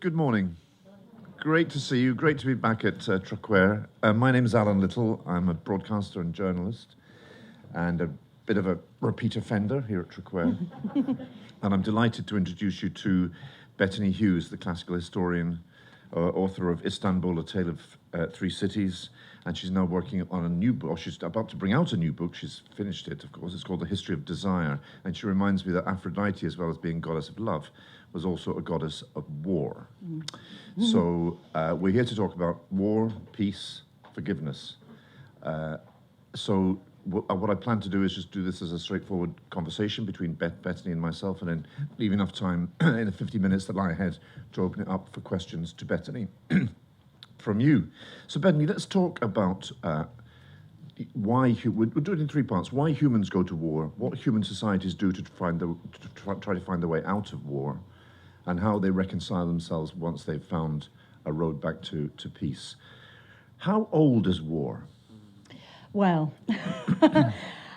Good morning. Great to see you. Great to be back at Truckware. My name is Allan Little. I'm a broadcaster and journalist and a bit of a repeat offender here at Truckware. And I'm delighted to introduce you to Bettany Hughes, the classical historian, author of Istanbul, A Tale of Three Cities. And she's now working on a new book. She's about to bring out a new book. She's finished it, of course. It's called The History of Desire. And she reminds me that Aphrodite, as well as being goddess of love, was also a goddess of war. So we're here to talk about war, peace, forgiveness. So what I plan to do is just do this as a straightforward conversation between Bettany and myself, and then leave enough time in the 50 minutes that lie ahead to open it up for questions to Bettany from you. So Bettany, let's talk about why we'll do it in three parts. Why humans go to war, what human societies do to try to find their way out of war, and how they reconcile themselves once they've found a road back to peace. How old is war? Well,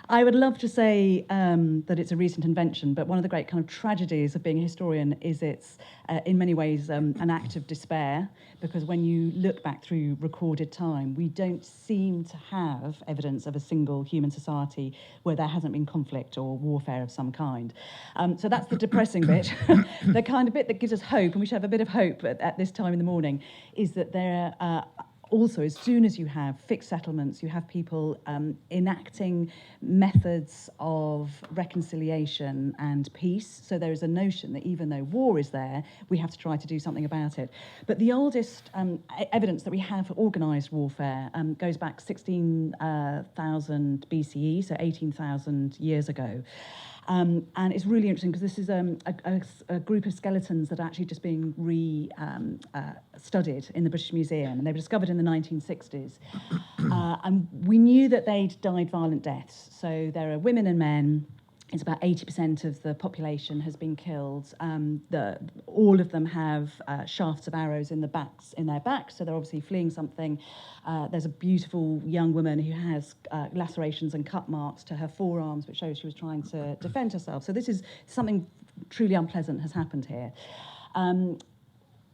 I would love to say that it's a recent invention, but one of the great kind of tragedies of being a historian is it's in many ways an act of despair, because when you look back through recorded time, we don't seem to have evidence of a single human society where there hasn't been conflict or warfare of some kind. So that's the depressing bit. The kind of bit that gives us hope, and we should have a bit of hope at this time in the morning, is that there also, as soon as you have fixed settlements, you have people enacting methods of reconciliation and peace. So there is a notion that even though war is there, we have to try to do something about it. But the oldest evidence that we have for organised warfare goes back 16,000 BCE, so 18,000 years ago. And it's really interesting because this is a group of skeletons that are actually just being studied in the British Museum, and they were discovered in the 1960s. And we knew that they'd died violent deaths. So there are women and men. It's about 80% of the population has been killed. All of them have shafts of arrows in their backs, so they're obviously fleeing something. There's a beautiful young woman who has lacerations and cut marks to her forearms, which shows she was trying to defend herself. So this is something truly unpleasant has happened here.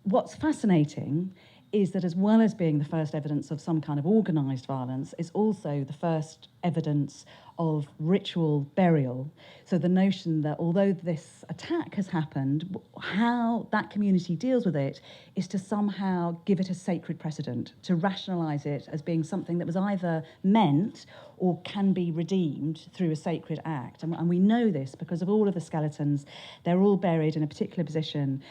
What's fascinating is that as well as being the first evidence of some kind of organised violence, is also the first evidence of ritual burial. So the notion that although this attack has happened, how that community deals with it is to somehow give it a sacred precedent, to rationalise it as being something that was either meant or can be redeemed through a sacred act. And we know this because of all of the skeletons. They're all buried in a particular position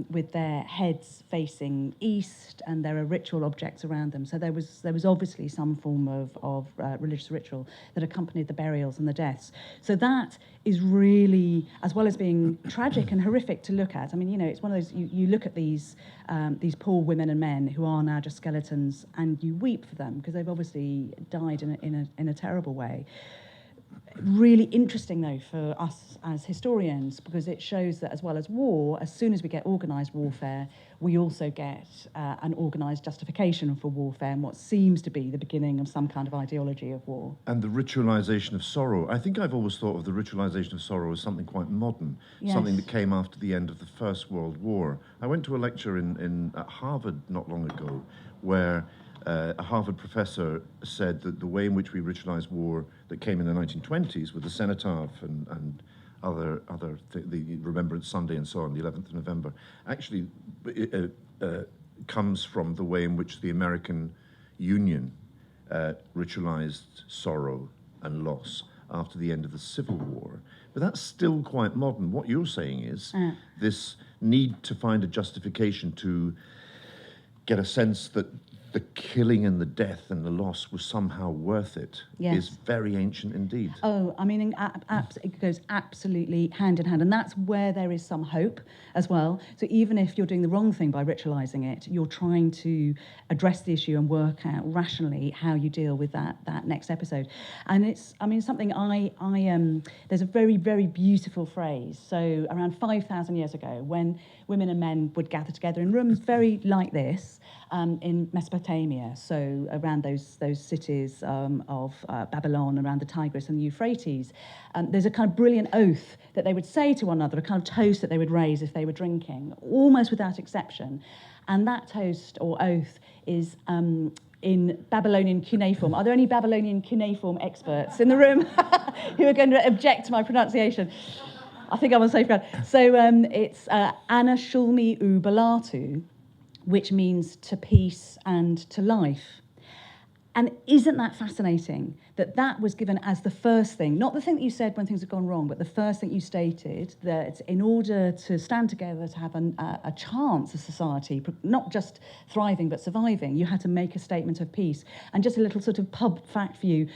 with their heads facing east, and there are ritual objects around them. So there was obviously some form of religious ritual that accompanied the burials and the deaths. So that is really, as well as being tragic and horrific to look at. I mean, it's one of those, you look at these poor women and men who are now just skeletons, and you weep for them because they've obviously died in a terrible way. Really interesting, though, for us as historians, because it shows that as well as war, as soon as we get organised warfare, we also get an organised justification for warfare and what seems to be the beginning of some kind of ideology of war. And the ritualisation of sorrow. I think I've always thought of the ritualisation of sorrow as something quite modern, yes. Something that came after the end of the First World War. I went to a lecture at Harvard not long ago where a Harvard professor said that the way in which we ritualise war that came in the 1920s with the cenotaph and other the Remembrance Sunday and so on, the 11th of November, actually comes from the way in which the American Union ritualised sorrow and loss after the end of the Civil War. But that's still quite modern. What you're saying is this need to find a justification to get a sense that the killing and the death and the loss was somehow worth it, yes. is very ancient indeed. Oh, I mean, it goes absolutely hand in hand. And that's where there is some hope as well. So even if you're doing the wrong thing by ritualising it, you're trying to address the issue and work out rationally how you deal with that next episode. And it's, I mean, something there's a very, very beautiful phrase. So around 5,000 years ago, when women and men would gather together in rooms very like this, in Mesopotamia, so around those cities of Babylon, around the Tigris and the Euphrates. There's a kind of brilliant oath that they would say to one another, a kind of toast that they would raise if they were drinking, almost without exception. And that toast or oath is in Babylonian cuneiform. Are there any Babylonian cuneiform experts in the room who are going to object to my pronunciation? I think I'm on safe ground. So it's Ana Shulmi U Balatu, which means to peace and to life. And isn't that fascinating that that was given as the first thing, not the thing that you said when things had gone wrong, but the first thing you stated, that in order to stand together, to have a chance of society, not just thriving but surviving, you had to make a statement of peace. And just a little sort of pub fact for you,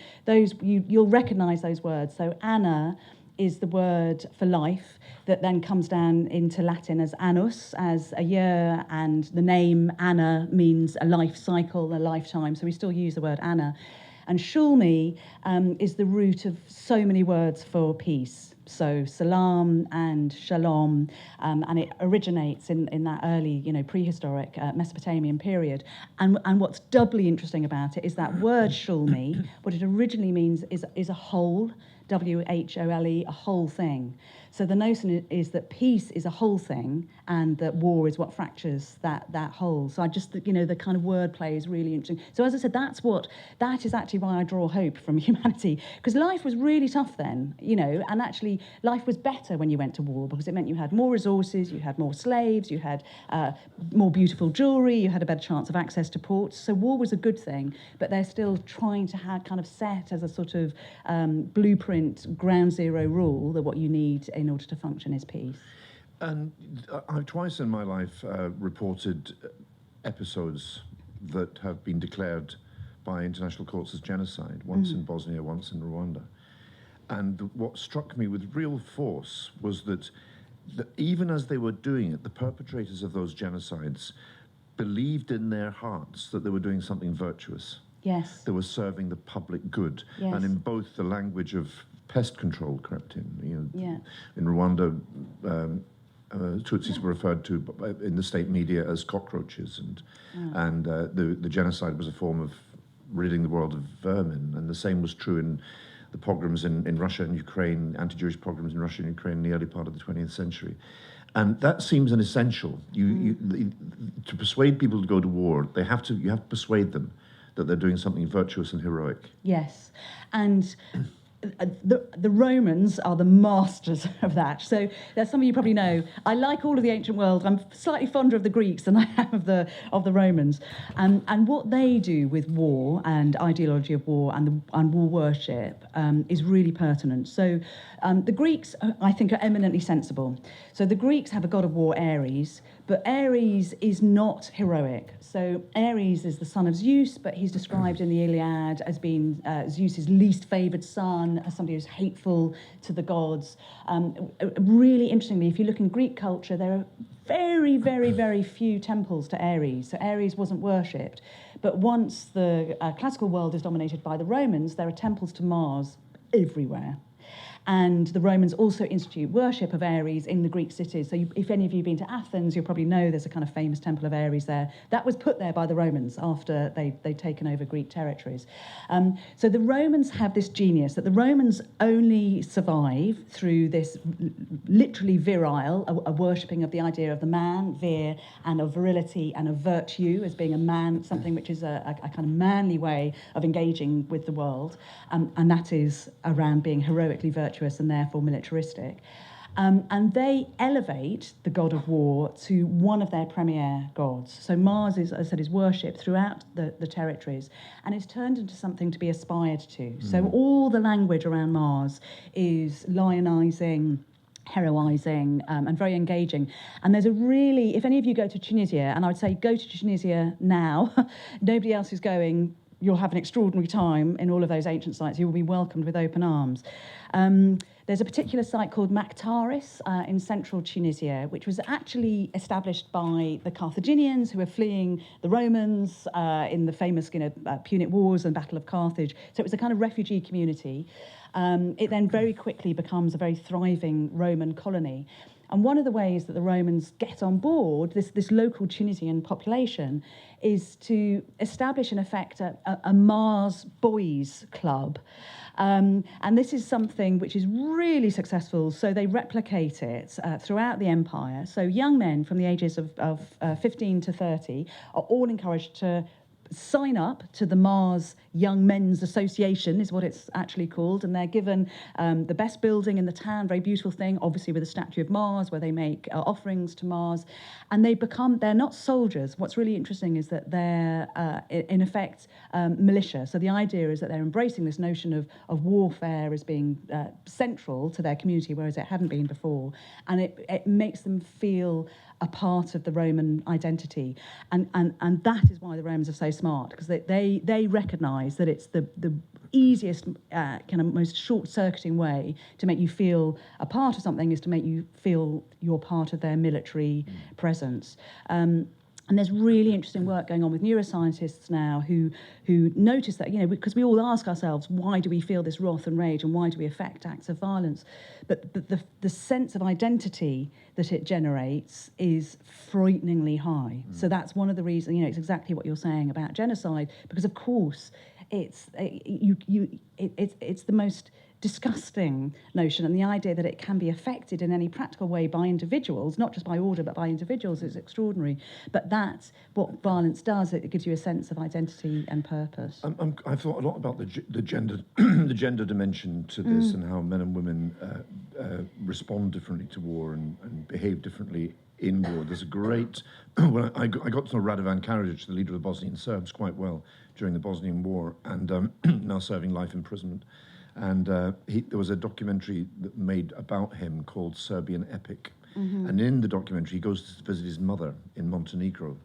you'll recognise those words. So Anna is the word for life that then comes down into Latin as annus, as a year, and the name Anna means a life cycle, a lifetime, so we still use the word Anna. And Shulmi is the root of so many words for peace, so salam and shalom, and it originates in that early, prehistoric Mesopotamian period. And what's doubly interesting about it is that word Shulmi, what it originally means is a whole, W-H-O-L-E, a whole thing. So the notion is that peace is a whole thing and that war is what fractures that whole. So I just, the kind of wordplay is really interesting. So as I said, that is actually why I draw hope from humanity, because life was really tough then, and actually life was better when you went to war because it meant you had more resources, you had more slaves, you had more beautiful jewellery, you had a better chance of access to ports. So war was a good thing, but they're still trying to have kind of set as a sort of blueprint, ground zero rule that what you need in order to function is peace. And I've twice in my life reported episodes that have been declared by international courts as genocide, once in Bosnia, once in Rwanda. And what struck me with real force was that even as they were doing it, the perpetrators of those genocides believed in their hearts that they were doing something virtuous. Yes. They were serving the public good. Yes. And in both the language of pest control crept in. Yeah. In Rwanda, Tutsis were referred to in the state media as cockroaches, and the genocide was a form of ridding the world of vermin. And the same was true in the pogroms in Russia and Ukraine, anti-Jewish pogroms in Russia and Ukraine in the early part of the 20th century. And that seems an essential. To persuade people to go to war, you have to persuade them that they're doing something virtuous and heroic. Yes, and the Romans are the masters of that. So there's some of you probably know, I like all of the ancient world. I'm slightly fonder of the Greeks than I am of the Romans. And what they do with war and ideology of war and war worship is really pertinent. So the Greeks, I think, are eminently sensible. So the Greeks have a god of war, Ares, but Ares is not heroic. So Ares is the son of Zeus, but he's described in the Iliad as being Zeus's least favoured son, as somebody who's hateful to the gods. Really interestingly, if you look in Greek culture, there are very, very, very few temples to Ares. So Ares wasn't worshipped. But once the classical world is dominated by the Romans, there are temples to Mars everywhere. And the Romans also institute worship of Ares in the Greek cities. So if any of you have been to Athens, you'll probably know there's a kind of famous temple of Ares there. That was put there by the Romans after they'd taken over Greek territories. So the Romans have this genius that the Romans only survive through this literally virile, a worshipping of the idea of the man, vir, and of virility and of virtue as being a man, something which is a kind of manly way of engaging with the world. And that is around being heroically virtuous and therefore militaristic. And they elevate the god of war to one of their premier gods. So Mars, as I said, is worshipped throughout the territories, and it's turned into something to be aspired to. So all the language around Mars is lionising, heroising, and very engaging. And there's if any of you go to Tunisia, and I would say go to Tunisia now, nobody else is going, you'll have an extraordinary time in all of those ancient sites. You will be welcomed with open arms. There's a particular site called Maktaris in central Tunisia, which was actually established by the Carthaginians who were fleeing the Romans in the famous Punic Wars and Battle of Carthage. So it was a kind of refugee community. It then very quickly becomes a very thriving Roman colony. And one of the ways that the Romans get on board this local Tunisian population is to establish, in effect, a Mars Boys Club. And this is something which is really successful, so they replicate it throughout the empire. So young men from the ages of 15 to 30 are all encouraged to sign up to the Mars Young Men's Association, is what it's actually called, and they're given the best building in the town, very beautiful thing, obviously with a statue of Mars, where they make offerings to Mars, and they're not soldiers. What's really interesting is that they're, in effect, militia. So the idea is that they're embracing this notion of warfare as being central to their community, whereas it hadn't been before, and it makes them feel a part of the Roman identity. And that is why the Romans are so smart, because they recognise that it's the easiest, kind of most short-circuiting way to make you feel a part of something is to make you feel you're part of their military presence. And there's really interesting work going on with neuroscientists now who notice that, because we all ask ourselves, why do we feel this wrath and rage, and why do we affect acts of violence? But the sense of identity that it generates is frighteningly high. So that's one of the reasons, it's exactly what you're saying about genocide, because of course it's the most disgusting notion, and the idea that it can be affected in any practical way by individuals, not just by order but by individuals, is extraordinary. But that's what violence does. It gives you a sense of identity and purpose. I've thought a lot about the gender the gender dimension to this, and how men and women respond differently to war and behave differently in war. There's a great when I got to know Radovan Karadzic, the leader of the Bosnian Serbs, quite well during the Bosnian War, and now serving life imprisonment. And there was a documentary that made about him called Serbian Epic. And in the documentary, he goes to visit his mother in Montenegro.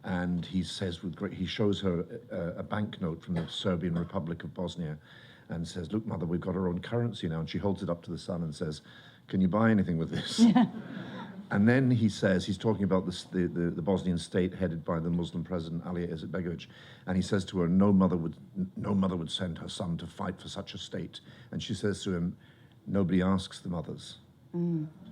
And he says, he shows her a banknote from the Serbian Republic of Bosnia and says, "Look, mother, we've got our own currency now." And she holds it up to the sun and says, "Can you buy anything with this?" Yeah. And then he says, he's talking about the Bosnian state headed by the Muslim president, Alija Izetbegovic, and he says to her, no mother would send her son to fight for such a state. And she says to him, "Nobody asks the mothers."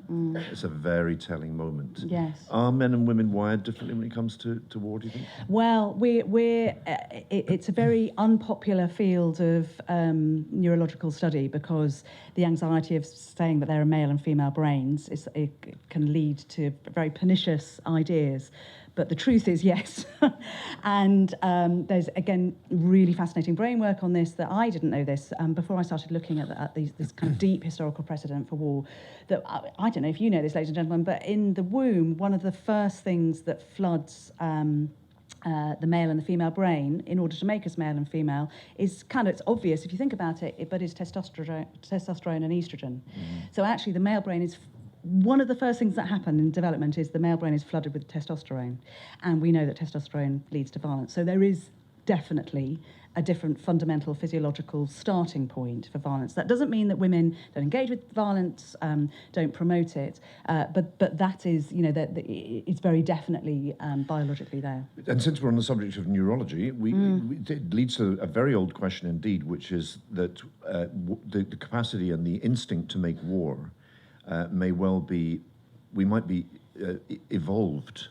It's a very telling moment. Yes. Are men and women wired differently when it comes to war, do you think? Well, it's a very unpopular field of neurological study, because the anxiety of saying that there are male and female brains it can lead to very pernicious ideas. But the truth is, yes. And there's, again, really fascinating brain work on this, that I didn't know this before I started looking at this kind of deep historical precedent for war. That I don't know if you know this, ladies and gentlemen, but in the womb, one of the first things that floods the male and the female brain, in order to make us male and female, is it's obvious if you think about it, but is testosterone and estrogen. So actually the male brain is... One of the first things that happen in development is the male brain is flooded with testosterone, and we know that testosterone leads to violence. So there is definitely a different fundamental physiological starting point for violence. That doesn't mean that women don't engage with violence, don't promote it, but that is, that it's very definitely biologically there. And since we're on the subject of neurology, it leads to a very old question indeed, which is that the capacity and the instinct to make war may well be, we might be evolved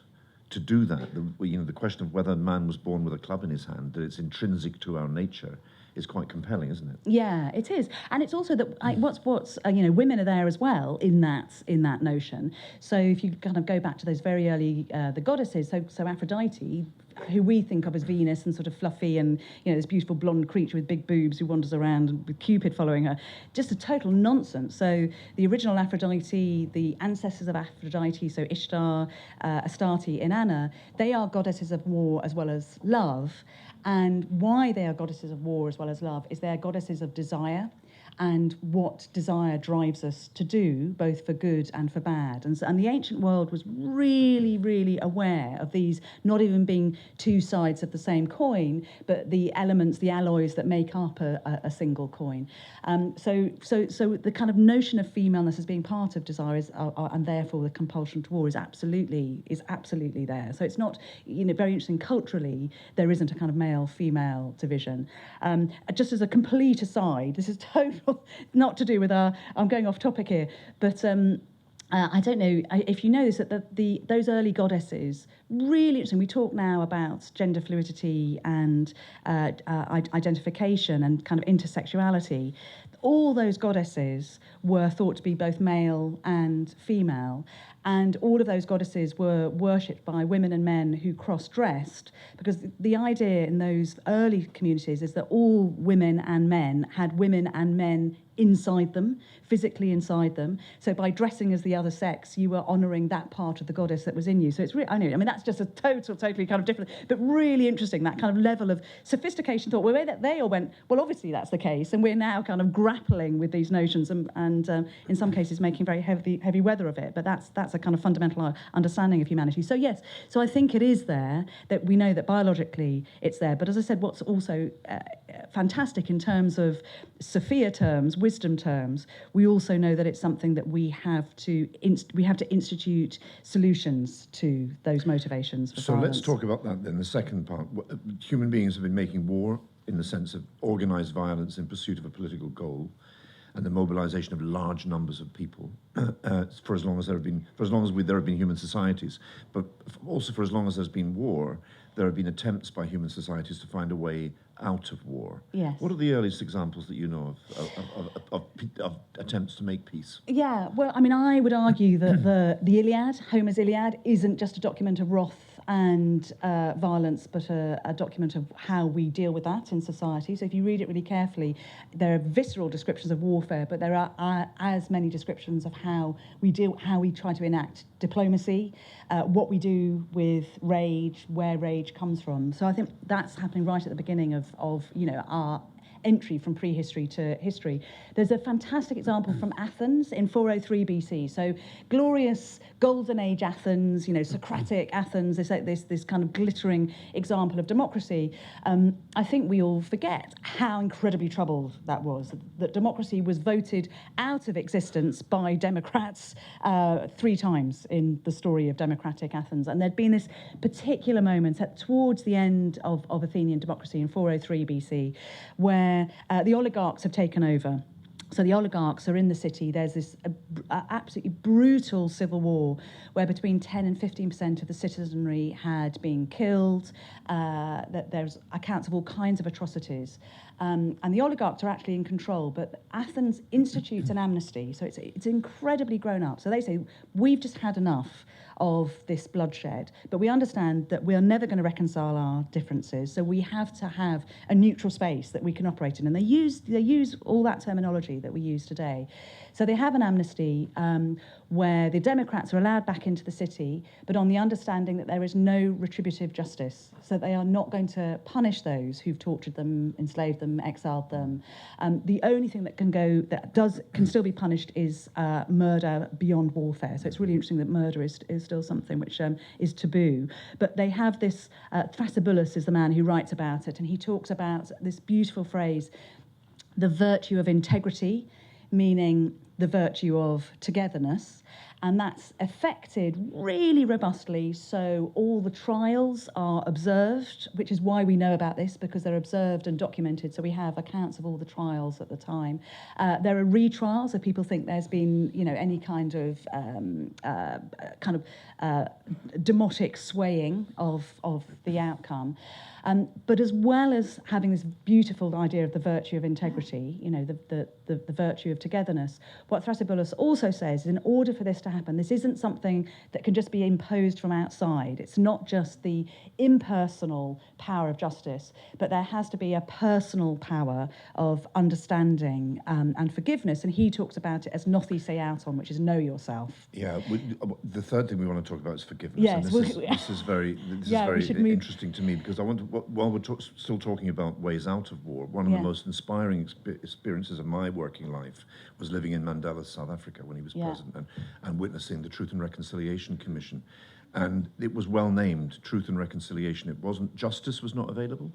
to do that. The question of whether man was born with a club in his hand, that it's intrinsic to our nature, is quite compelling, isn't it? Yeah, it is, and it's also that women are there as well in that notion. So if you kind of go back to those very early the goddesses, so Aphrodite, who we think of as Venus and sort of fluffy and this beautiful blonde creature with big boobs who wanders around with Cupid following her, just a total nonsense. So the original Aphrodite, the ancestors of Aphrodite, so Ishtar, Astarte, Inanna, they are goddesses of war as well as love. And why they are goddesses of war as well as love is they are goddesses of desire, and what desire drives us to do, both for good and for bad. And the ancient world was really, really aware of these not even being two sides of the same coin, but the elements, the alloys that make up a single coin. So the kind of notion of femaleness as being part of desire is, and therefore the compulsion to war is absolutely there. So it's not, very interesting culturally, there isn't a kind of male-female division. Just as a complete aside, this is total, not to do with I'm going off topic here, but I don't know if you know this, that those early goddesses, really interesting. We talk now about gender fluidity and identification and kind of intersexuality. All those goddesses were thought to be both male and female, and all of those goddesses were worshipped by women and men who cross-dressed, because the idea in those early communities is that all women and men had women and men inside them, physically inside them. So by dressing as the other sex, you were honouring that part of the goddess that was in you. So it's really, I mean, that's just a totally kind of different, but really interesting, that kind of level of sophistication thought. Well, they all went, well, obviously that's the case, and we're now kind of grappling with these notions and in some cases making very heavy weather of it. But that's a kind of fundamental understanding of humanity. So yes, so I think it is there, that we know that biologically it's there. But as I said, what's also fantastic in terms of Sophia terms, wisdom terms, we also know that it's something that we have to institute solutions to those motivations for So violence. let's talk about that then, the second part. Human beings have been making war in the sense of organised violence in pursuit of a political goal and the mobilisation of large numbers of people for as long as there have been human societies, but also for as long as there's been war, there have been attempts by human societies to find a way out of war. Yes. What are the earliest examples that you know of attempts to make peace? Yeah, well, I mean, I would argue that the Iliad, Homer's Iliad, isn't just a document of wrath and violence, but a document of how we deal with that in society. So if you read it really carefully, there are visceral descriptions of warfare, but there are as many descriptions of how we try to enact diplomacy, what we do with rage, where rage comes from. So I think that's happening right at the beginning of our entry from prehistory to history. There's a fantastic example from Athens in 403 BC. So glorious golden age Athens, Socratic Athens, this kind of glittering example of democracy. I think we all forget how incredibly troubled that was, that democracy was voted out of existence by Democrats 3 times in the story of democratic Athens. And there'd been this particular moment towards the end of Athenian democracy in 403 BC, where the oligarchs have taken over. So the oligarchs are in the city. There's this absolutely brutal civil war where between 10 and 15% of the citizenry had been killed. That there's accounts of all kinds of atrocities. And the oligarchs are actually in control. But Athens institutes an amnesty. So it's incredibly grown up. So they say, we've just had enough of this bloodshed, but we understand that we are never going to reconcile our differences, so we have to have a neutral space that we can operate in. And they use all that terminology that we use today. So they have an amnesty where the Democrats are allowed back into the city, but on the understanding that there is no retributive justice. So they are not going to punish those who've tortured them, enslaved them, exiled them. The only thing that can still be punished is murder beyond warfare. So it's really interesting that murder is still something which is taboo. But they have this, Thrasybulus is the man who writes about it, and he talks about this beautiful phrase, the virtue of integrity, meaning the virtue of togetherness. And that's affected really robustly. So all the trials are observed, which is why we know about this, because they're observed and documented. So we have accounts of all the trials at the time. There are retrials if people think there's been, any kind of demotic swaying of the outcome. But as well as having this beautiful idea of the virtue of integrity, the virtue of togetherness, what Thrasybulus also says is, in order for this to happen, this isn't something that can just be imposed from outside. It's not just the impersonal power of justice, but there has to be a personal power of understanding and forgiveness. And he talks about it as nothi se auton, which is know yourself. Yeah, the third thing we want to talk about is forgiveness. Yes, and this is very interesting to me, because I want to, while we're still talking about ways out of war, one of the most inspiring experiences of my working life was living in Mandela's South Africa when he was president and witnessing the Truth and Reconciliation Commission. And it was well named, Truth and Reconciliation. It wasn't, justice was not available.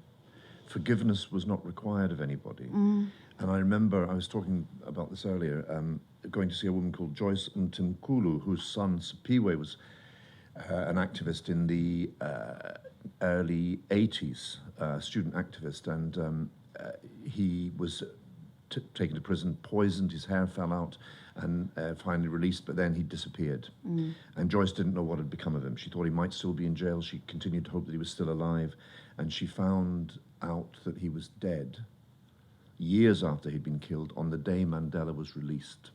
Forgiveness was not required of anybody. And I remember, I was talking about this earlier, going to see a woman called Joyce Mtimkulu, whose son Sipiwe was an activist in the early 80s, student activist, and he was taken to prison, poisoned, his hair fell out, and finally released, but then he disappeared. And Joyce didn't know what had become of him. She thought he might still be in jail. She continued to hope that he was still alive, and she found out that he was dead years after he'd been killed on the day Mandela was released.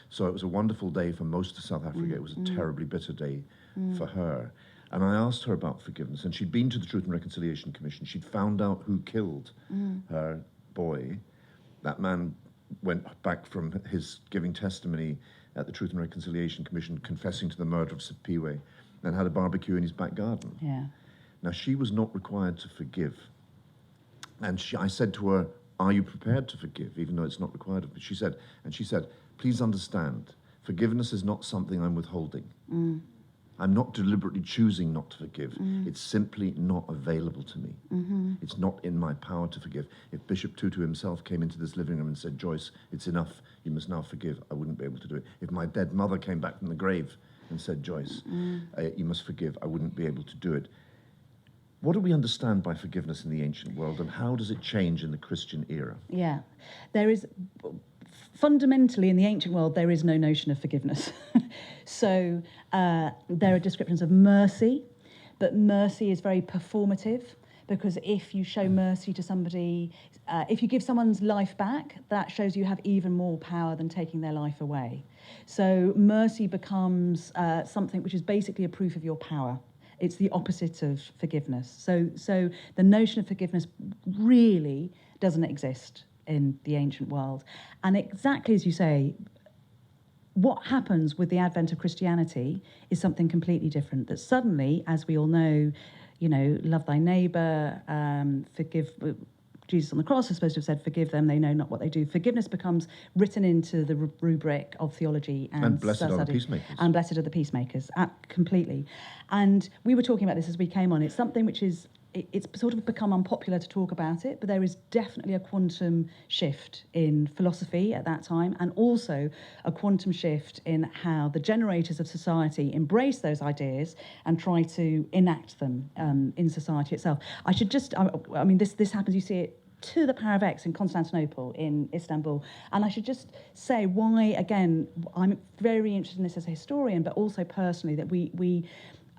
So it was a wonderful day for most of South Africa. It was a terribly bitter day for her. And I asked her about forgiveness, and she'd been to the Truth and Reconciliation Commission. She'd found out who killed her boy. That man went back from his giving testimony at the Truth and Reconciliation Commission, confessing to the murder of Sipiwe, and had a barbecue in his back garden. Yeah. Now, she was not required to forgive. And I said to her, are you prepared to forgive, even though it's not required of me? She said, please understand, forgiveness is not something I'm withholding. I'm not deliberately choosing not to forgive. It's simply not available to me. It's not in my power to forgive. If Bishop Tutu himself came into this living room and said, Joyce, it's enough, you must now forgive, I wouldn't be able to do it. If my dead mother came back from the grave and said, Joyce, you must forgive, I wouldn't be able to do it. What do we understand by forgiveness in the ancient world, and how does it change in the Christian era? Yeah, there is... Fundamentally, in the ancient world, there is no notion of forgiveness. So there are descriptions of mercy, but mercy is very performative, because if you show mercy to somebody, if you give someone's life back, that shows you have even more power than taking their life away. So mercy becomes something which is basically a proof of your power. It's the opposite of forgiveness. So the notion of forgiveness really doesn't exist in the ancient world. And exactly as you say, what happens with the advent of Christianity is something completely different. That suddenly, as we all know, love thy neighbour, forgive. Jesus on the cross is supposed to have said, forgive them, they know not what they do. Forgiveness becomes written into the rubric of theology. And blessed are the peacemakers. And blessed are the peacemakers, completely. And we were talking about this as we came on. It's something which is, it's sort of become unpopular to talk about it, but there is definitely a quantum shift in philosophy at that time, and also a quantum shift in how the generators of society embrace those ideas and try to enact them in society itself. I should just, I mean, this happens, you see it to the power of X in Constantinople, in Istanbul. And I should just say why, again, I'm very interested in this as a historian, but also personally, that we're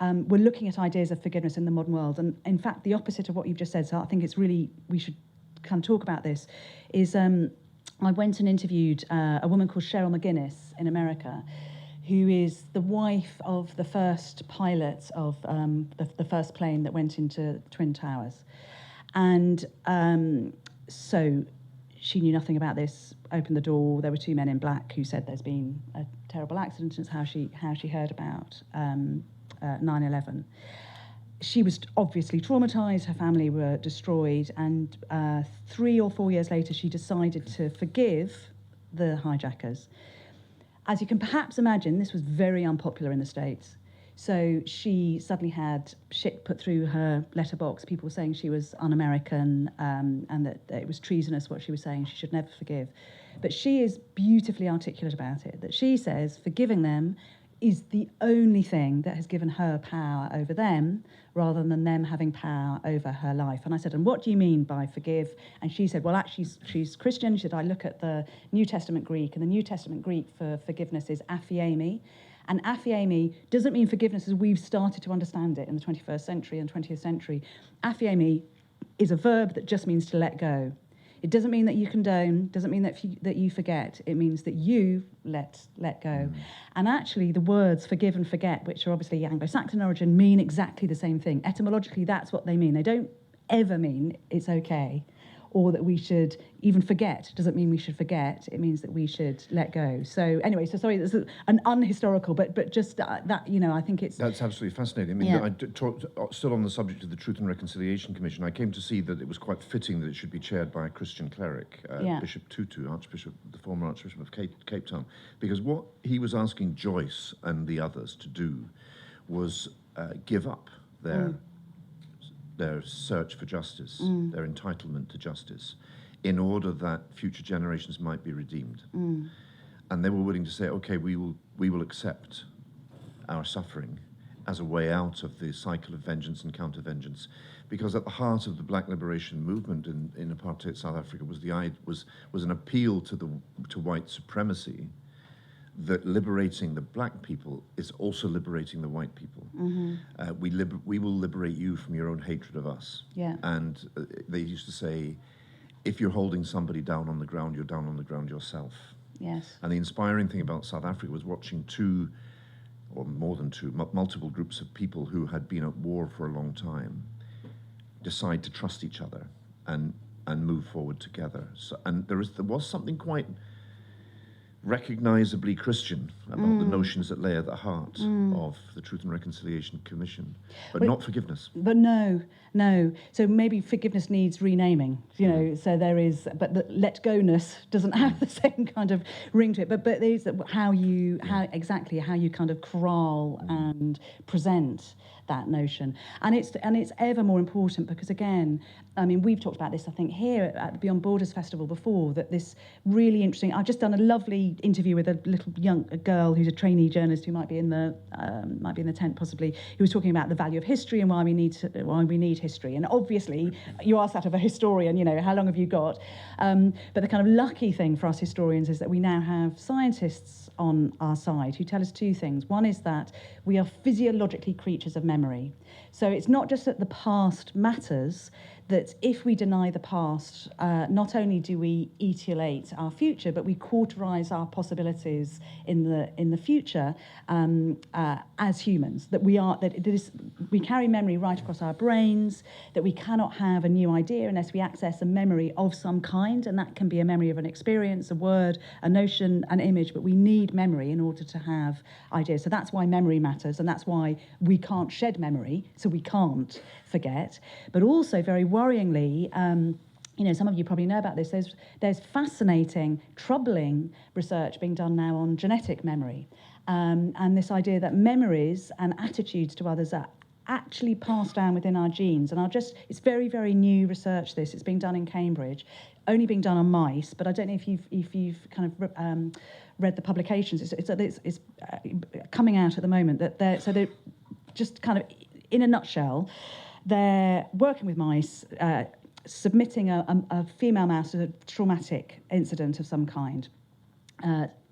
looking at ideas of forgiveness in the modern world. And in fact, the opposite of what you've just said, so I think it's really, we should kind of talk about this, is I went and interviewed a woman called Cheryl McGuinness in America, who is the wife of the first pilot of the first plane that went into Twin Towers. And so she knew nothing about this, opened the door, there were two men in black who said there's been a terrible accident, and it's how she heard about 9/11. She was obviously traumatised, her family were destroyed, and 3 or 4 years later she decided to forgive the hijackers. As you can perhaps imagine, this was very unpopular in the States. So she suddenly had shit put through her letterbox. People were saying she was un-American, and that it was treasonous what she was saying, she should never forgive. But she is beautifully articulate about it, that she says forgiving them is the only thing that has given her power over them, rather than them having power over her life. And I said, and what do you mean by forgive? And she said, well, actually, she's Christian. She said, I look at the New Testament Greek, and the New Testament Greek for forgiveness is aphiemi. And aphiemi doesn't mean forgiveness as we've started to understand it in the 21st century and 20th century. Aphiemi is a verb that just means to let go. It doesn't mean that you condone, doesn't mean that you forget. It means that you let go. And actually, the words forgive and forget, which are obviously Anglo-Saxon origin, mean exactly the same thing. Etymologically, that's what they mean. They don't ever mean it's okay, or that we should even forget. Doesn't mean we should forget. It means that we should let go. So anyway, so sorry, this is an unhistorical, but just that, I think it's... That's absolutely fascinating. I mean, Yeah. I talked, still on the subject of the Truth and Reconciliation Commission, I came to see that it was quite fitting that it should be chaired by a Christian cleric, Yeah. Bishop Tutu, the former Archbishop of Cape Town, because what he was asking Joyce and the others to do was give up their search for justice, their entitlement to justice, in order that future generations might be redeemed. And they were willing to say, okay, we will accept our suffering as a way out of the cycle of vengeance and counter-vengeance, because at the heart of the Black liberation movement in apartheid South Africa was an appeal to white supremacy, that liberating the black people is also liberating the white people. We will liberate you from your own hatred of us. Yeah. And they used to say, if you're holding somebody down on the ground, you're down on the ground yourself. Yes. And the inspiring thing about South Africa was watching two, or more than two, multiple groups of people who had been at war for a long time decide to trust each other and move forward together. So, and there was something quite recognizably Christian about the notions that lay at the heart of the Truth and Reconciliation Commission, but not forgiveness. But no. So maybe forgiveness needs renaming, you know. So there is, but the let go-ness doesn't have the same kind of ring to it. But there's how you kind of corral and present that notion, and it's ever more important because, again, I mean, we've talked about this, I think, here at the Beyond Borders Festival before, that this really interesting. I've just done a lovely interview with a little a girl who's a trainee journalist who might be in the tent possibly, who was talking about the value of history and why we need history. And obviously, you ask that of a historian, you know, how long have you got? But the kind of lucky thing for us historians is that we now have scientists on our side who tell us two things. One is that we are physiologically creatures of memory. So it's not just that the past matters, that if we deny the past, not only do we etiolate our future, but we cauterize our possibilities in the future as humans. That we carry memory right across our brains. That we cannot have a new idea unless we access a memory of some kind, and that can be a memory of an experience, a word, a notion, an image. But we need memory in order to have ideas. So that's why memory matters, and that's why we can't shed memory. So we can't forget. But also, very worryingly, you know, some of you probably know about this, there's fascinating, troubling research being done now on genetic memory, and this idea that memories and attitudes to others are actually passed down within our genes. And it's very, very new research, this. It's being done in Cambridge, only being done on mice, but I don't know if you've kind of read the publications. It's coming out at the moment, that they're just kind of, in a nutshell, they're working with mice, submitting a female mouse to a traumatic incident of some kind.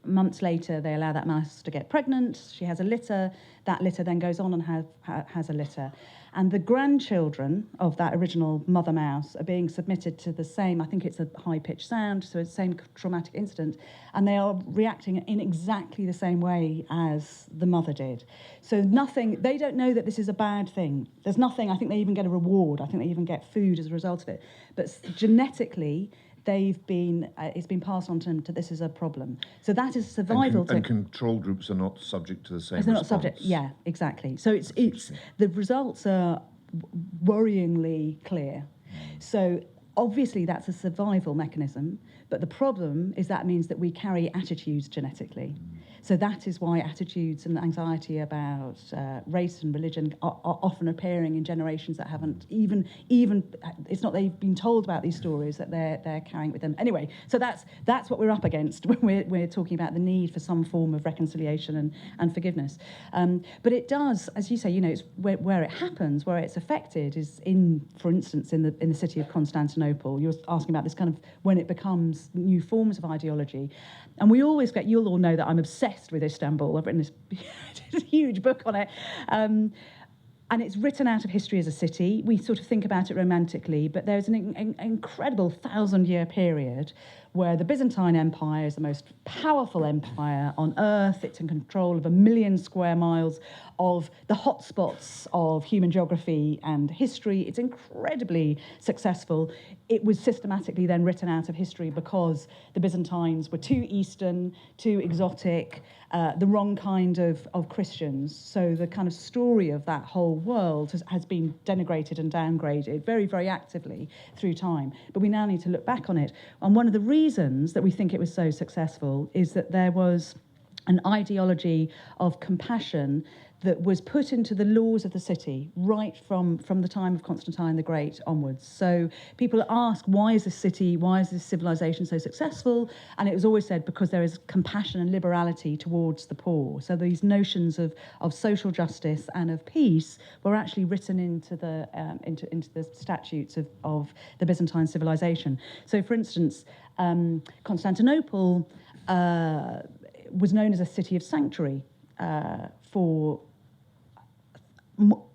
Months later, they allow that mouse to get pregnant. She has a litter. That litter then goes on and has a litter. And the grandchildren of that original mother mouse are being submitted to the same, I think it's a high-pitched sound, so it's the same traumatic incident, and they are reacting in exactly the same way as the mother did. So they don't know that this is a bad thing. There's nothing, I think they even get a reward. I think they even get food as a result of it. But genetically, it's been passed on to them this is a problem. So that is survival. And control groups are not subject to the same they're response. not subject. Yeah, exactly. So it's the results are worryingly clear. So obviously that's a survival mechanism, but the problem is that means that we carry attitudes genetically. So that is why attitudes and anxiety about race and religion are often appearing in generations that haven't even it's not they've been told about these stories, that they're carrying with them. Anyway, so that's what we're up against when we're talking about the need for some form of reconciliation and forgiveness. But it does, as you say, you know, it's where it happens, where it's affected is for instance, in the city of Constantinople. You were asking about this kind of when it becomes new forms of ideology. And you'll all know that I'm obsessed with Istanbul. I've written this huge book on it. And it's written out of history as a city. We sort of think about it romantically, but there's an incredible 1,000-year period where the Byzantine Empire is the most powerful empire on earth. It's in control of 1 million square miles of the hotspots of human geography and history. It's incredibly successful. It was systematically then written out of history because the Byzantines were too Eastern, too exotic, the wrong kind of Christians. So the kind of story of that whole world has been denigrated and downgraded very, very actively through time. But we now need to look back on it. And one of the reasons that we think it was so successful is that there was an ideology of compassion that was put into the laws of the city right from the time of Constantine the Great onwards. So people ask, why is this city, why is this civilization so successful? And it was always said, because there is compassion and liberality towards the poor. So these notions of social justice and of peace were actually written into the statutes of the Byzantine civilization. So, for instance, Constantinople was known as a city of sanctuary for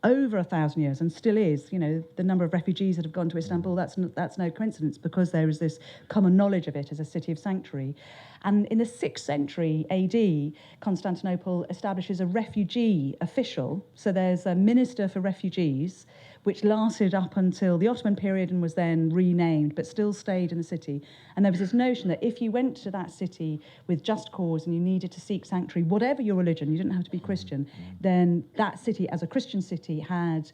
over 1,000 years, and still is. You know, the number of refugees that have gone to Istanbul, that's no coincidence, because there is this common knowledge of it as a city of sanctuary. And in the 6th century AD, Constantinople establishes a refugee official. So there's a minister for refugees, which lasted up until the Ottoman period and was then renamed, but still stayed in the city. And there was this notion that if you went to that city with just cause and you needed to seek sanctuary, whatever your religion, you didn't have to be Christian, then that city, as a Christian city, had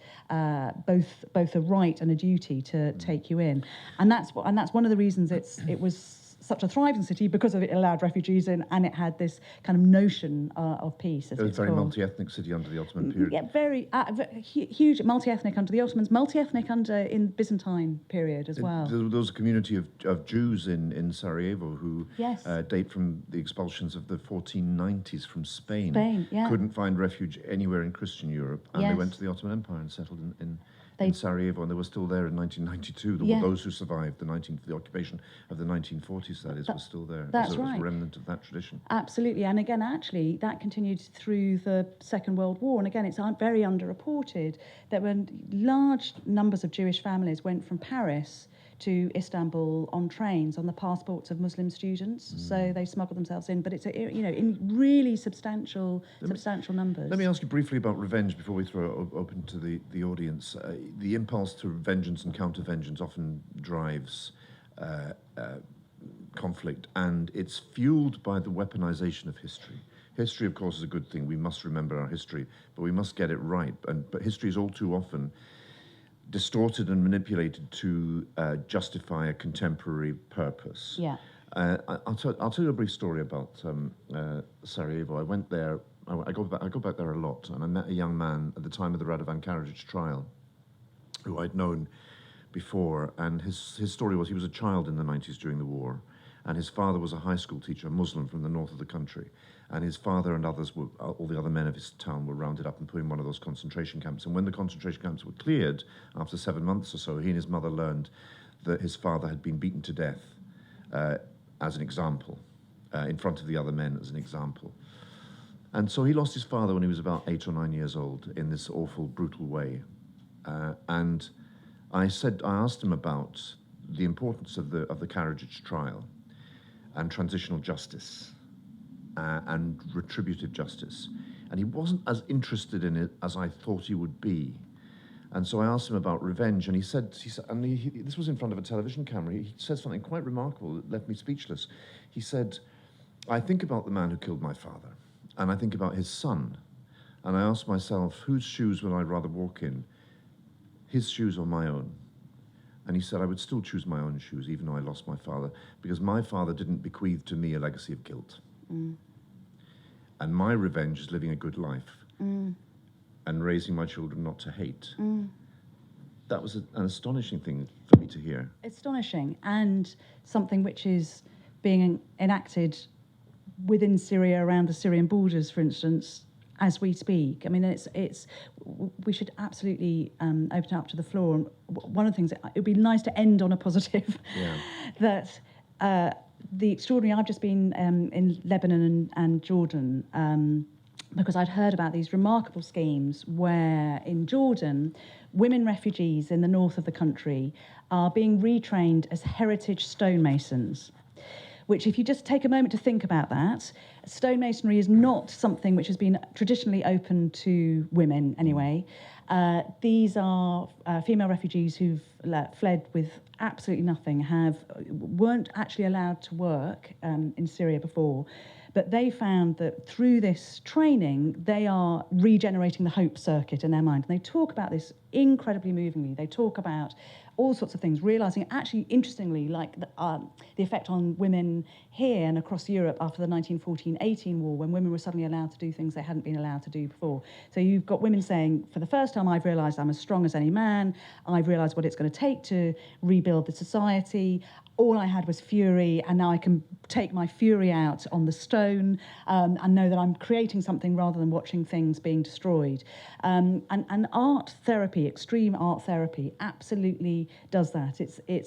both a right and a duty to take you in. And that's one of the reasons it was such a thriving city, because of it allowed refugees in, and it had this kind of notion of peace. It was a very multi-ethnic city under the Ottoman period. Yeah, very huge multi-ethnic under the Ottomans, multi-ethnic in Byzantine period as well. There was a community of Jews in Sarajevo who Yes. date from the expulsions of the 1490s from Spain. Spain, yeah. Couldn't find refuge anywhere in Christian Europe, and Yes. they went to the Ottoman Empire and settled in Sarajevo, and they were still there in 1992. There Yeah. were those who survived the occupation of the 1940s, that is, were still there. That's It was right. a remnant of that tradition. Absolutely, and again, actually, that continued through the Second World War, and again, it's very underreported that when large numbers of Jewish families went from Paris to Istanbul on trains on the passports of Muslim students, so they smuggled themselves in, but it's in really substantial numbers. Let me ask you briefly about revenge before we throw it open to the audience. The impulse to vengeance and counter-vengeance often drives conflict, and it's fueled by the weaponization of history. History, of course, is a good thing. We must remember our history, but we must get it right. But history is all too often distorted and manipulated to justify a contemporary purpose. Yeah. I'll tell you a brief story about Sarajevo. I went there. I go back there a lot, and I met a young man at the time of the Radovan Karadzic trial, who I'd known before, and his story was he was a child in the 90s during the war, and his father was a high school teacher, a Muslim from the north of the country, and his father and all the other men of his town were rounded up and put in one of those concentration camps. And when the concentration camps were cleared, after 7 months or so, he and his mother learned that his father had been beaten to death as an example, in front of the other men as an example. And so he lost his father when he was about 8 or 9 years old in this awful, brutal way. And I asked him about the importance of the Karadzic trial and transitional justice and retributive justice. And he wasn't as interested in it as I thought he would be. And so I asked him about revenge, and he said, this was in front of a television camera, he said something quite remarkable that left me speechless. He said, I think about the man who killed my father, and I think about his son, and I ask myself, whose shoes would I rather walk in, his shoes or my own? And he said, I would still choose my own shoes, even though I lost my father, because my father didn't bequeath to me a legacy of guilt. Mm. And my revenge is living a good life and raising my children not to hate. Mm. That was an astonishing thing for me to hear. Astonishing, and something which is being enacted within Syria, around the Syrian borders, for instance, as we speak. I mean, we should absolutely open it up to the floor. And one of the things, it would be nice to end on a positive, that the extraordinary, I've just been in Lebanon and Jordan, because I'd heard about these remarkable schemes where in Jordan, women refugees in the north of the country are being retrained as heritage stonemasons. Which, if you just take a moment to think about that, stonemasonry is not something which has been traditionally open to women anyway. These are female refugees who've fled with absolutely nothing, weren't actually allowed to work in Syria before. But they found that through this training, they are regenerating the hope circuit in their mind. And they talk about this incredibly movingly. They talk about all sorts of things, realising actually, interestingly, like the effect on women here and across Europe after the 1914-18 war, when women were suddenly allowed to do things they hadn't been allowed to do before. So you've got women saying, for the first time, I've realised I'm as strong as any man, I've realised what it's going to take to rebuild the society, all I had was fury, and now I can take my fury out on the stone and know that I'm creating something rather than watching things being destroyed. And art therapy, extreme art therapy, absolutely does that.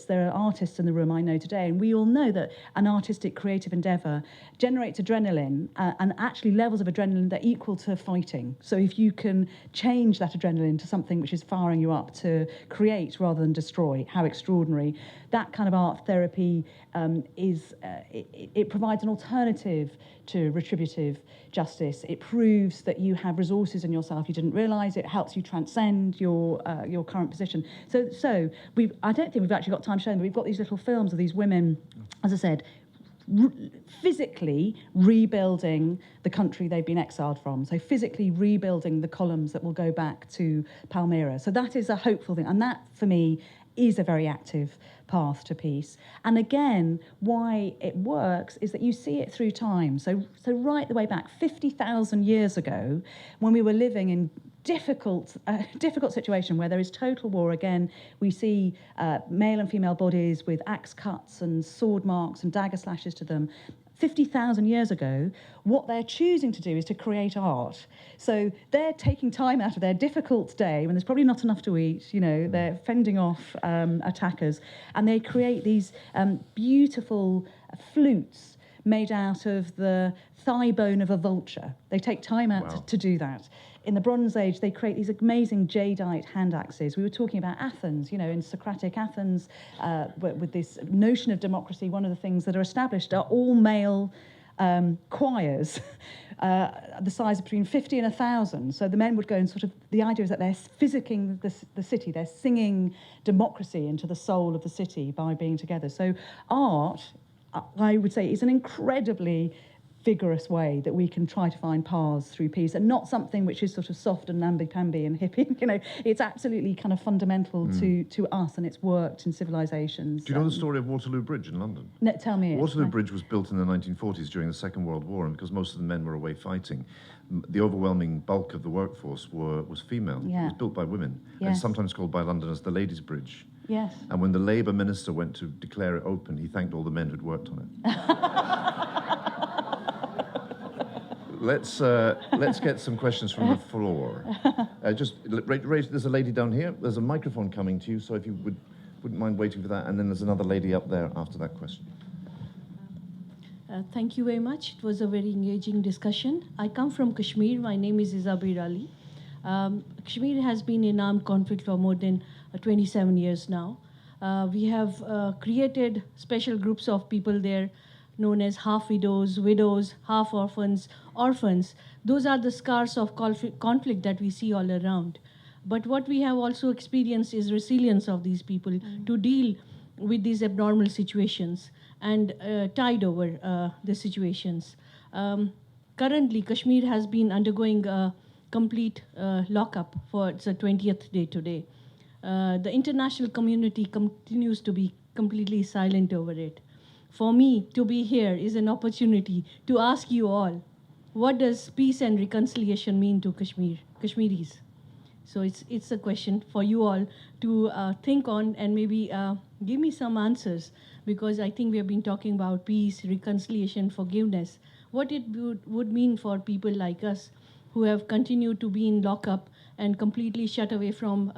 There are artists in the room I know today, and we all know that an artistic creative endeavour generates adrenaline, and actually levels of adrenaline that are equal to fighting. So if you can change that adrenaline to something which is firing you up to create rather than destroy, how extraordinary. That kind of art therapy it provides an alternative to retributive justice. It proves that you have resources in yourself you didn't realise. It helps you transcend your current position. So I don't think we've actually got time showing, but we've got these little films of these women, as I said, physically rebuilding the country they've been exiled from. So physically rebuilding the columns that will go back to Palmyra. So that is a hopeful thing. And that, for me, is a very active path to peace. And again, why it works is that you see it through time. So right the way back, 50,000 years ago, when we were living in difficult situation where there is total war, again, we see male and female bodies with axe cuts and sword marks and dagger slashes to them. 50,000 years ago, what they're choosing to do is to create art. So they're taking time out of their difficult day when there's probably not enough to eat, they're fending off attackers, and they create these beautiful flutes made out of the thigh bone of a vulture. They take time out to do that. In the Bronze Age, they create these amazing jadeite hand axes. We were talking about Athens, in Socratic Athens, with this notion of democracy. One of the things that are established are all male choirs, the size of between 50 and 1,000. So the men would go and the idea is that they're physicking the city, they're singing democracy into the soul of the city by being together. So art, I would say, is an incredibly vigorous way that we can try to find paths through peace, and not something which is sort of soft and namby-pamby and hippie. It's absolutely kind of fundamental to us, and it's worked in civilizations. Do you know the story of Waterloo Bridge in London? No, tell me it. Waterloo Bridge was built in the 1940s during the Second World War, and because most of the men were away fighting, the overwhelming bulk of the workforce was female. Yeah. It was built by women, and Yes. sometimes called by Londoners the Ladies' Bridge. Yes. And when the Labour minister went to declare it open, he thanked all the men who'd worked on it. Let's get some questions from the floor. There's a lady down here. There's a microphone coming to you, so if you wouldn't mind waiting for that, and then there's another lady up there after that question. Thank you very much. It was a very engaging discussion. I come from Kashmir. My name is Isabir Ali. Kashmir has been in armed conflict for more than 27 years now. We have created special groups of people there known as half-widows, widows, half-orphans, orphans. Those are the scars of conflict that we see all around. But what we have also experienced is resilience of these people to deal with these abnormal situations and tide over the situations. Currently, Kashmir has been undergoing a complete lockup for its 20th day today. The international community continues to be completely silent over it. For me, to be here is an opportunity to ask you all, what does peace and reconciliation mean to Kashmiris? So it's a question for you all to think on and maybe give me some answers, because I think we have been talking about peace, reconciliation, forgiveness. What it would mean for people like us who have continued to be in lockup and completely shut away from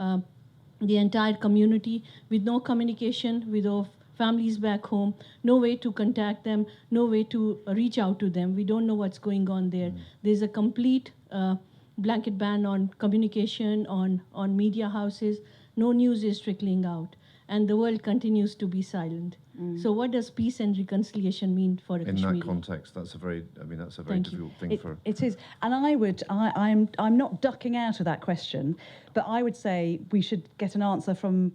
the entire community, with no communication, with no families back home, no way to contact them, no way to reach out to them. We don't know what's going on there. There's a complete blanket ban on communication, on media houses. No news is trickling out, and the world continues to be silent. So what does peace and reconciliation mean for a In Kashmiri? that context, that's a very Thank you. difficult thing for... It is, and I'm not ducking out of that question, but I would say we should get an answer from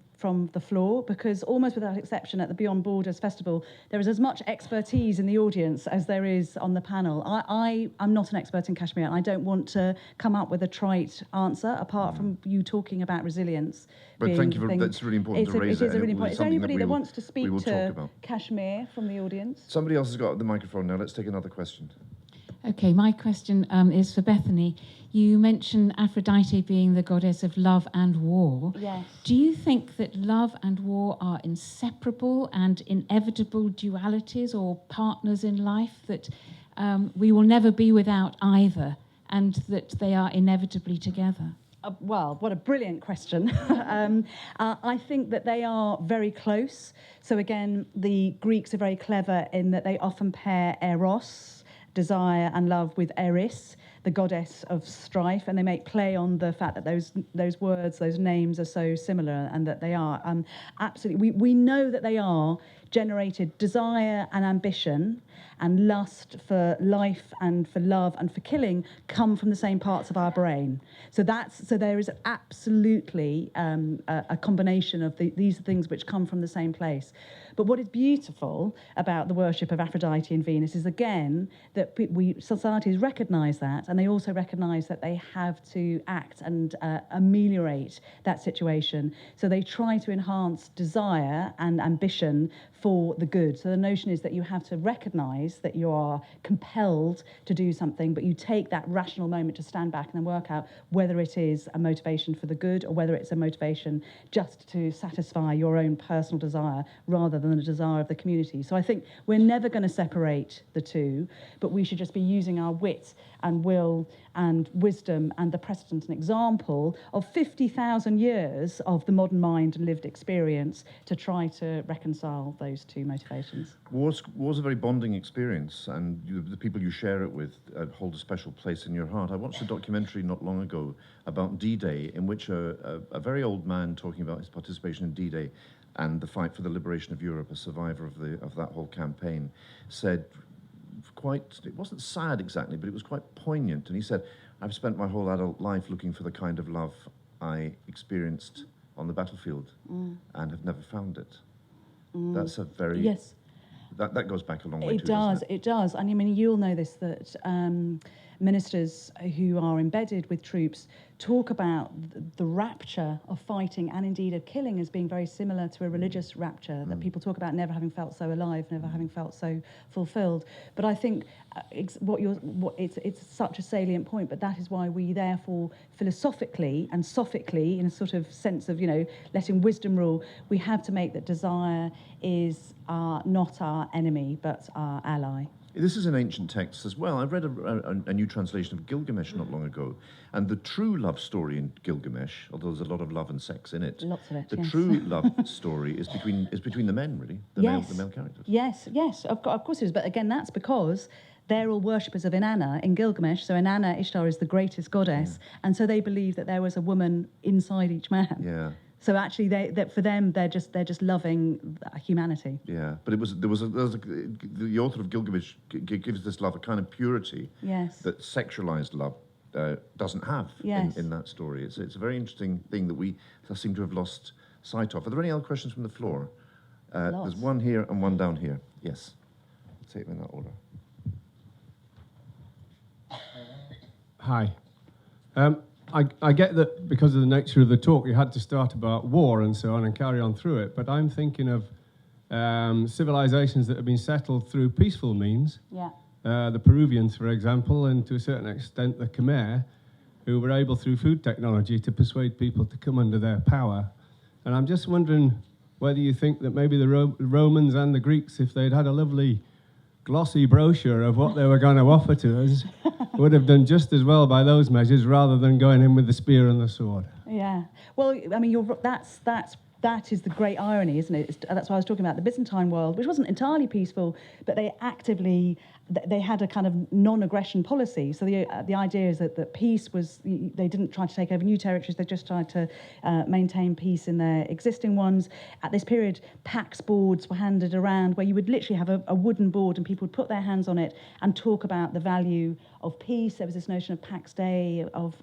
the floor, because almost without exception at the Beyond Borders Festival, there is as much expertise in the audience as there is on the panel. I'm not an expert in Kashmir, and I don't want to come up with a trite answer apart from you talking about resilience. But being thank you the for thing. that's really important to raise It is and a really it will be important. Is there something anybody that wants to we will speak talk to about. Kashmir from the audience? Somebody else has got the microphone now. Let's take another question. Okay, my question is for Bettany. You mentioned Aphrodite being the goddess of love and war. Yes. Do you think that love and war are inseparable and inevitable dualities or partners in life, that we will never be without either, and that they are inevitably together? Well, what a brilliant question. I think that they are very close. So again, the Greeks are very clever in that they often pair eros, desire and love, with Eris, the goddess of strife, and they make play on the fact that those words, those names are so similar, and that they are absolutely. We know that they are generated desire and ambition and lust for life and for love and for killing come from the same parts of our brain. So there is absolutely a combination of these things which come from the same place. But what is beautiful about the worship of Aphrodite and Venus is, again, that societies recognise that, and they also recognise that they have to act and ameliorate that situation. So they try to enhance desire and ambition for the good. So the notion is that you have to recognise that you are compelled to do something, but you take that rational moment to stand back and then work out whether it is a motivation for the good or whether it's a motivation just to satisfy your own personal desire rather than the desire of the community. So I think we're never going to separate the two, but we should just be using our wit and will and wisdom and the precedent and example of 50,000 years of the modern mind and lived experience to try to reconcile those two motivations. War's a very bonding experience, and the people you share it with hold a special place in your heart. I watched a documentary not long ago about D-Day, in which a very old man, talking about his participation in D-Day and the fight for the liberation of Europe, a survivor of that whole campaign, said it wasn't sad exactly, but it was quite poignant. And he said, I've spent my whole adult life looking for the kind of love I experienced on the battlefield and have never found it. That's a very... Yes. That goes back a long way It does. And I mean, you'll know this, that ministers who are embedded with troops talk about the rapture of fighting and indeed of killing as being very similar to a religious rapture, that people talk about never having felt so alive, never having felt so fulfilled. But I think it's such a salient point, but that is why we therefore philosophically and sophically, in a sort of sense of, letting wisdom rule, we have to make that desire is not our enemy, but our ally. This is in ancient texts as well. I read a new translation of Gilgamesh not long ago, and the true love story in Gilgamesh, although there's a lot of love and sex in it, Lots of it, the yes. true love story is between the men, really, the male characters. Yes, of course it is. But again, that's because they're all worshippers of Inanna in Gilgamesh. So Inanna, Ishtar, is the greatest goddess, and so they believe that there was a woman inside each man. Yeah. So actually, for them, they're just loving humanity. Yeah, but the author of Gilgamesh gives this love a kind of purity that sexualized love doesn't have in that story. It's a very interesting thing that we seem to have lost sight of. Are there any other questions from the floor? There's one here and one down here. Yes, take them in that order. Hi. I get that because of the nature of the talk, you had to start about war and so on and carry on through it, but I'm thinking of civilizations that have been settled through peaceful means. Yeah. The Peruvians, for example, and to a certain extent the Khmer, who were able through food technology to persuade people to come under their power. And I'm just wondering whether you think that maybe the Romans and the Greeks, if they'd had a lovely glossy brochure of what they were going to offer to us, would have done just as well by those measures rather than going in with the spear and the sword. Yeah. Well, I mean, that is the great irony, isn't it? That's why I was talking about the Byzantine world, which wasn't entirely peaceful, but they actively they had a kind of non-aggression policy. So the idea is that peace was, they didn't try to take over new territories, they just tried to maintain peace in their existing ones. At this period, Pax boards were handed around where you would literally have a wooden board and people would put their hands on it and talk about the value of peace. There was this notion of Pax Day, of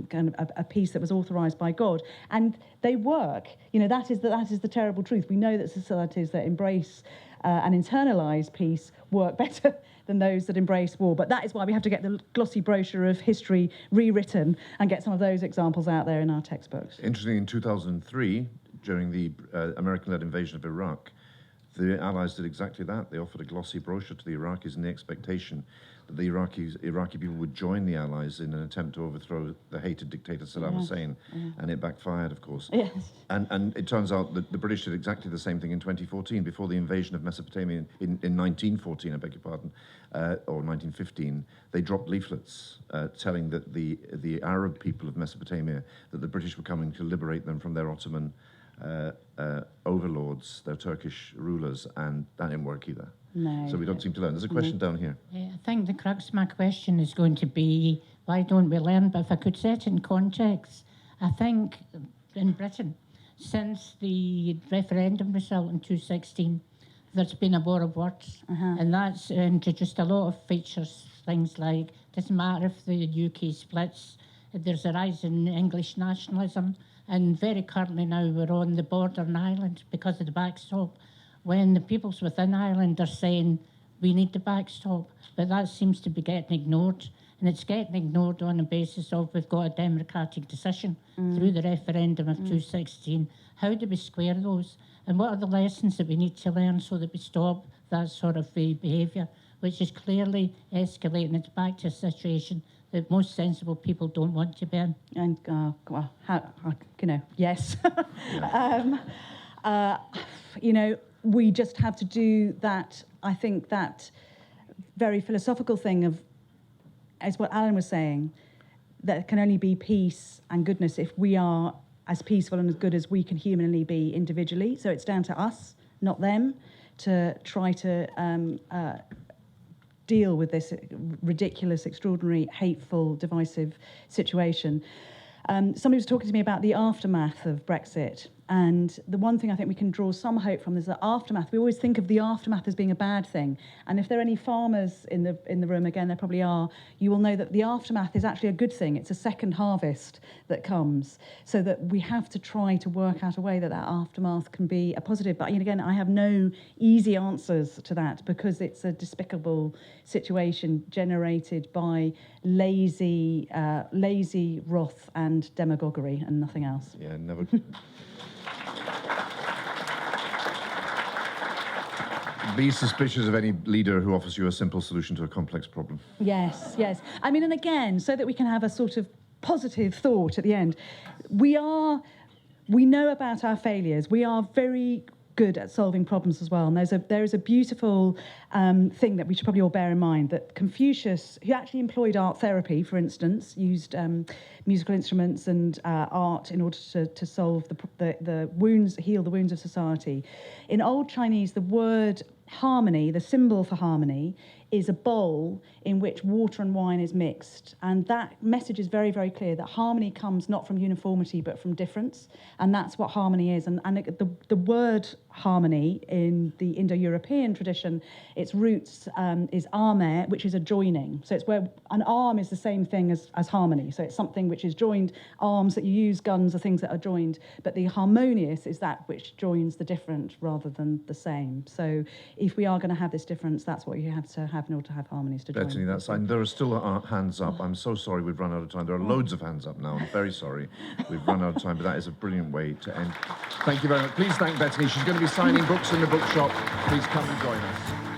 kind of a peace that was authorised by God. And they work. You know, that is the terrible truth. We know that societies that embrace and internalise peace work better than those that embrace war. But that is why we have to get the glossy brochure of history rewritten and get some of those examples out there in our textbooks. Interestingly, in 2003, during the American-led invasion of Iraq, the Allies did exactly that. They offered a glossy brochure to the Iraqis in the expectation that the Iraqi people would join the Allies in an attempt to overthrow the hated dictator Saddam Hussein, and it backfired, of course. Yes. And it turns out that the British did exactly the same thing in 2014, before the invasion of Mesopotamia in 1914, I beg your pardon, or 1915. They dropped leaflets telling that the Arab people of Mesopotamia, that the British were coming to liberate them from their Ottoman overlords, their Turkish rulers, and that didn't work either. No. So we don't seem to learn. There's a question down here. I think the crux of my question is going to be, why don't we learn? But if I could set in context, I think in Britain, since the referendum result in 2016, there's been a war of words. And that's introduced a lot of features, things like, doesn't matter if the UK splits, there's a rise in English nationalism. And very currently now we're on the border in Ireland because of the backstop, when the peoples within Ireland are saying we need the backstop, but that seems to be getting ignored. And it's getting ignored on the basis of we've got a democratic decision through the referendum of 2016. How do we square those? And what are the lessons that we need to learn so that we stop that sort of behaviour, which is clearly escalating? It's back to a situation that most sensible people don't want to be in. And, well, yes. We just have to do that, I think, that very philosophical thing of, as what Allan was saying, there can only be peace and goodness if we are as peaceful and as good as we can humanly be individually. So it's down to us, not them, to try to deal with this ridiculous, extraordinary, hateful, divisive situation. Somebody was talking to me about the aftermath of Brexit, and the one thing I think we can draw some hope from is the aftermath. We always think of the aftermath as being a bad thing, and if there are any farmers in the room, again, there probably are, you will know that the aftermath is actually a good thing. It's a second harvest that comes, so that we have to try to work out a way that aftermath can be a positive. But again, I have no easy answers to that, because it's a despicable situation generated by lazy wrath and demagoguery and nothing else. Yeah, never. Be suspicious of any leader who offers you a simple solution to a complex problem. Yes. I mean, and again, so that we can have a sort of positive thought at the end. We know about our failures. We are very good at solving problems as well. And there is a beautiful thing that we should probably all bear in mind, that Confucius, who actually employed art therapy, for instance, used musical instruments and art in order to solve the wounds, heal the wounds of society. In Old Chinese, the word harmony, the symbol for harmony, is a bowl in which water and wine is mixed. And that message is very, very clear, that harmony comes not from uniformity, but from difference. And that's what harmony is. And the word harmony in the Indo-European tradition, its roots is arme, which is a joining. So it's where an arm is the same thing as harmony. So it's something which is joined. Arms that you use, guns are things that are joined. But the harmonious is that which joins the different rather than the same. So if we are going to have this difference, that's what you have to have in order to have harmonies to join. Bettany, that's fine. There are still hands up. I'm so sorry we've run out of time. There are loads of hands up now. I'm very sorry we've run out of time, but that is a brilliant way to end. Thank you very much. Please thank Bettany. She's going to be signing books in the bookshop. Please come and join us.